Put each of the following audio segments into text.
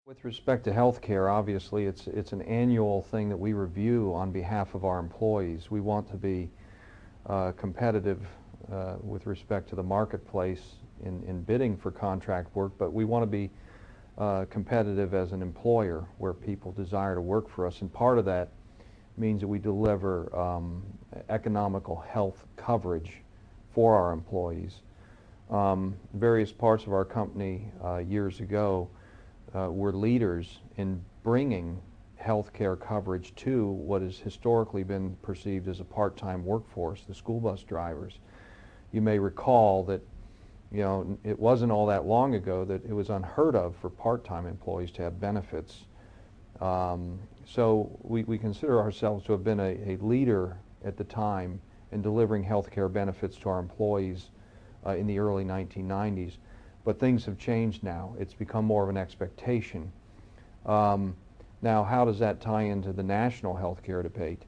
With respect to health care, obviously it's an annual thing that we review on behalf of our employees. We want to be competitive with respect to the marketplace in bidding for contract work, but we want to be competitive as an employer where people desire to work for us, and part of that means that we deliver economical health coverage for our employees. Various parts of our company years ago were leaders in bringing health care coverage to what has historically been perceived as a part-time workforce, the school bus drivers. You may recall that it wasn't all that long ago that it was unheard of for part-time employees to have benefits. So we consider ourselves to have been a leader at the time in delivering health care benefits to our employees in the early 1990s. But things have changed now. It's become more of an expectation. Now, how does that tie into the national health care debate?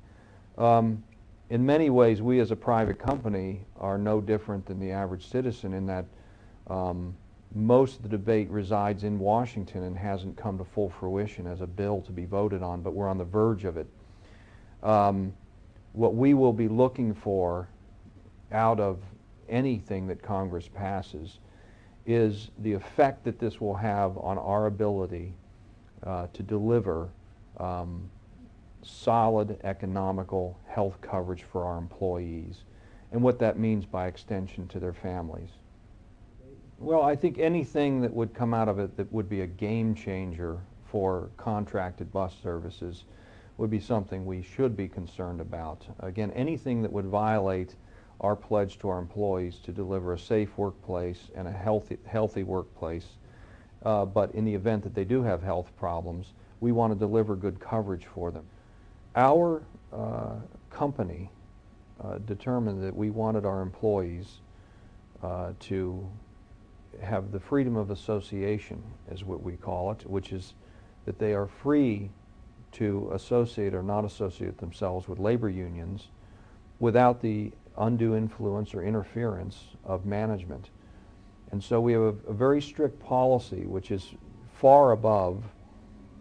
In many ways, we as a private company are no different than the average citizen in that most of the debate resides in Washington and hasn't come to full fruition as a bill to be voted on, but we're on the verge of it. What we will be looking for out of anything that Congress passes is the effect that this will have on our ability to deliver solid economical health coverage for our employees, and what that means by extension to their families. Well, I think anything that would come out of it that would be a game changer for contracted bus services would be something we should be concerned about. Again, anything that would violate our pledge to our employees to deliver a safe workplace and a healthy workplace, but in the event that they do have health problems, we want to deliver good coverage for them. Our company determined that we wanted our employees to have the freedom of association, is what we call it, which is that they are free to associate or not associate themselves with labor unions without the undue influence or interference of management. And so we have a very strict policy which is far above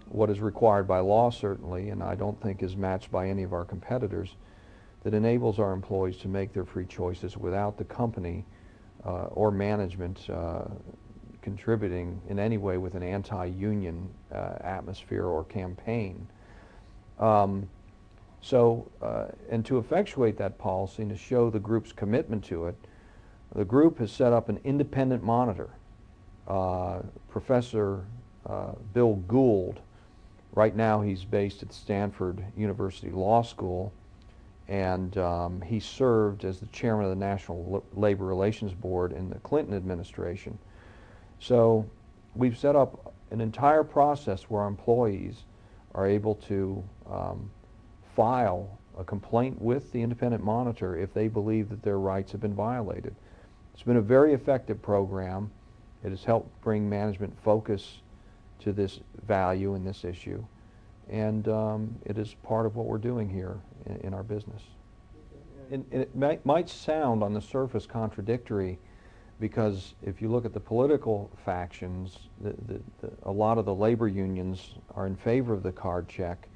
what is required by law, certainly, and I don't think is matched by any of our competitors, that enables our employees to make their free choices without the company or management contributing in any way with an anti-union atmosphere or campaign. And to effectuate that policy and to show the group's commitment to it, the group has set up an independent monitor. Professor Bill Gould, right now he's based at Stanford University Law School, and he served as the chairman of the National Labor Relations Board in the Clinton administration. So we've set up an entire process where our employees are able to file a complaint with the independent monitor if they believe that their rights have been violated. It's been a very effective program. It has helped bring management focus to this value and this issue, and it is part of what we're doing here in our business. And it might sound on the surface contradictory, because if you look at the political factions, a lot of the labor unions are in favor of the card check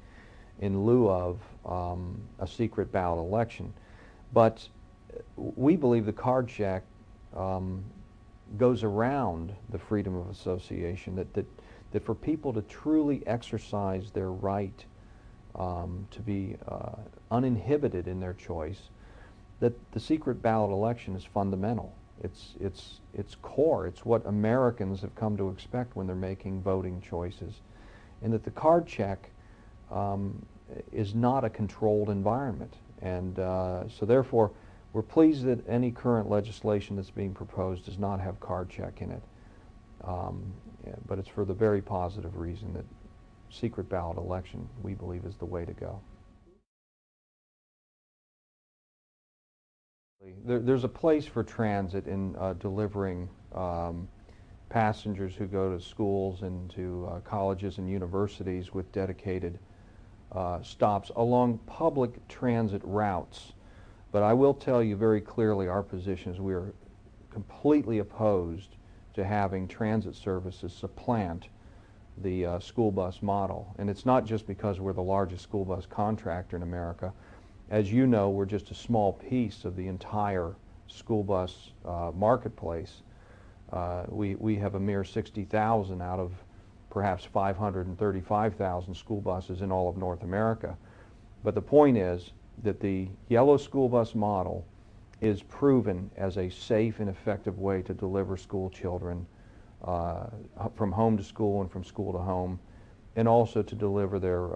in lieu of a secret ballot election. But we believe the card check goes around the freedom of association, that for people to truly exercise their right to be uninhibited in their choice, that the secret ballot election is fundamental. It's core. It's what Americans have come to expect when they're making voting choices, and that the card check is not a controlled environment. And so therefore, we're pleased that any current legislation that's being proposed does not have card check in it. But it's for the very positive reason that secret ballot election, we believe, is the way to go. There's a place for transit in delivering passengers who go to schools and to colleges and universities with dedicated stops along public transit routes. But I will tell you very clearly our position is we are completely opposed to having transit services supplant the school bus model. And it's not just because we're the largest school bus contractor in America. As you know, we're just a small piece of the entire school bus marketplace. We have a mere 60,000 out of perhaps 535,000 school buses in all of North America. But the point is that the yellow school bus model is proven as a safe and effective way to deliver school children from home to school and from school to home, and also to deliver their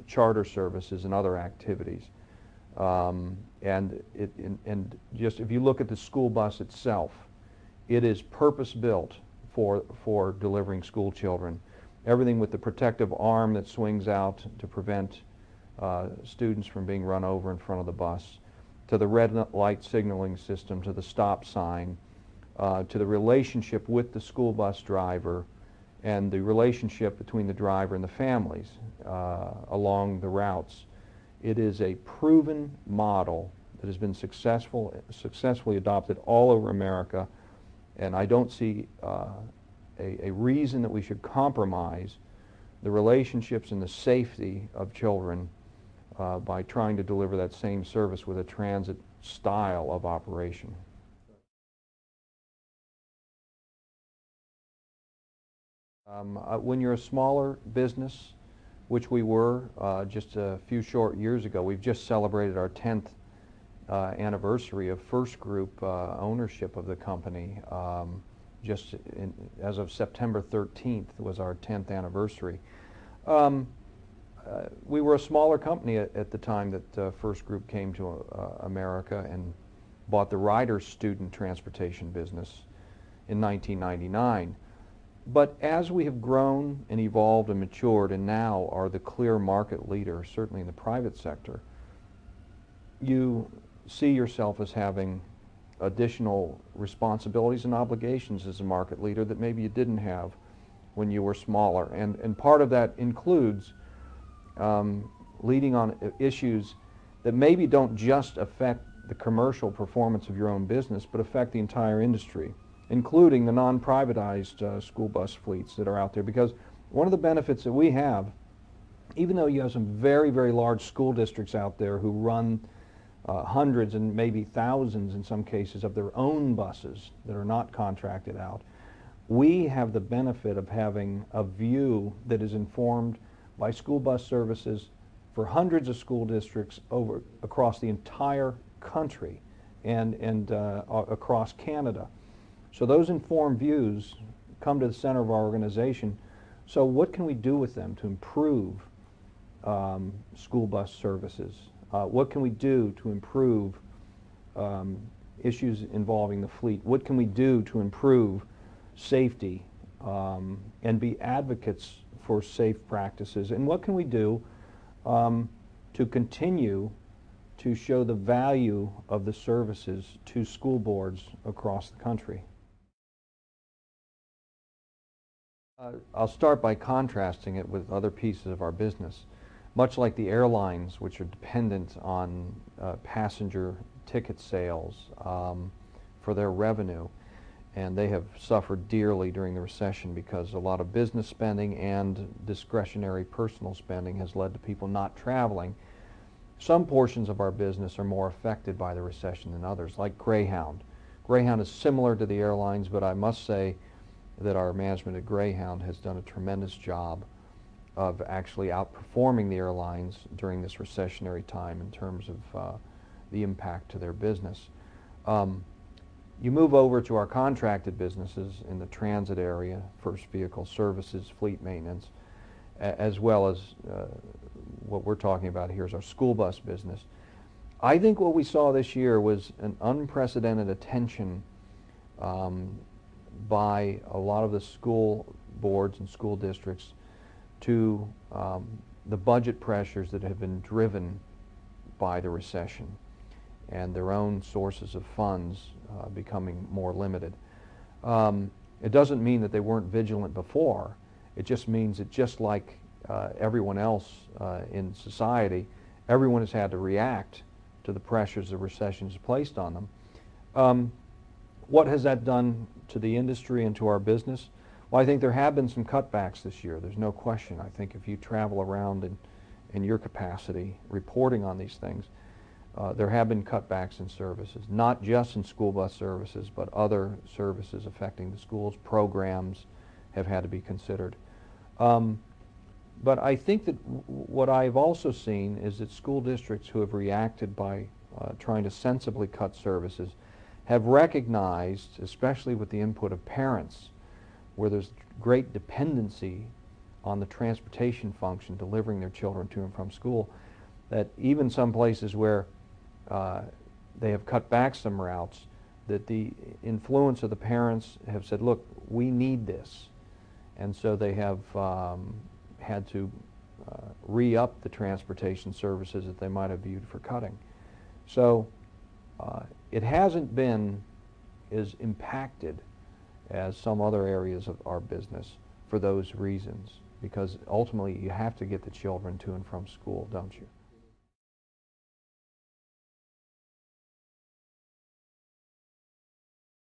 charter services and other activities. And just if you look at the school bus itself, it is purpose-built for delivering school children. Everything with the protective arm that swings out to prevent students from being run over in front of the bus, to the red light signaling system, to the stop sign, to the relationship with the school bus driver, and the relationship between the driver and the families along the routes. It is a proven model that has been successfully adopted all over America, and I don't see a reason that we should compromise the relationships and the safety of children by trying to deliver that same service with a transit style of operation. When you're a smaller business, which we were just a few short years ago, we've just celebrated our 10th anniversary of FirstGroup ownership of the company. As of September 13th was our 10th anniversary. We were a smaller company at the time that FirstGroup came to America and bought the Ryder student transportation business in 1999. But as we have grown and evolved and matured and now are the clear market leader, certainly in the private sector, you see yourself as having additional responsibilities and obligations as a market leader that maybe you didn't have when you were smaller. And part of that includes leading on issues that maybe don't just affect the commercial performance of your own business, but affect the entire industry, including the non-privatized school bus fleets that are out there. Because one of the benefits that we have, even though you have some very, very large school districts out there who run hundreds and maybe thousands in some cases of their own buses that are not contracted out, we have the benefit of having a view that is informed by school bus services for hundreds of school districts across the entire country and across Canada. So those informed views come to the center of our organization. So what can we do with them to improve school bus services? What can we do to improve issues involving the fleet? What can we do to improve safety and be advocates for safe practices? And what can we do to continue to show the value of the services to school boards across the country? I'll start by contrasting it with other pieces of our business. Much like the airlines, which are dependent on passenger ticket sales for their revenue, and they have suffered dearly during the recession because a lot of business spending and discretionary personal spending has led to people not traveling. Some portions of our business are more affected by the recession than others, like Greyhound. Greyhound is similar to the airlines, but I must say that our management at Greyhound has done a tremendous job of actually outperforming the airlines during this recessionary time in terms of the impact to their business. You move over to our contracted businesses in the transit area, first vehicle services, fleet maintenance, as well as what we're talking about here is our school bus business. I think what we saw this year was an unprecedented attention by a lot of the school boards and school districts to the budget pressures that have been driven by the recession and their own sources of funds becoming more limited. It doesn't mean that they weren't vigilant before. It just means that just like everyone else in society, everyone has had to react to the pressures the recession has placed on them. What has that done to the industry and to our business? Well, I think there have been some cutbacks this year. There's no question. I think if you travel around in your capacity reporting on these things, there have been cutbacks in services, not just in school bus services, but other services affecting the schools. Programs have had to be considered. But I think that what I've also seen is that school districts who have reacted by trying to sensibly cut services have recognized, especially with the input of parents, where there's great dependency on the transportation function delivering their children to and from school, that even some places where they have cut back some routes, that the influence of the parents have said, look, we need this. And so they have had to re-up the transportation services that they might have viewed for cutting. So it hasn't been as impacted as some other areas of our business for those reasons, because ultimately you have to get the children to and from school, don't you?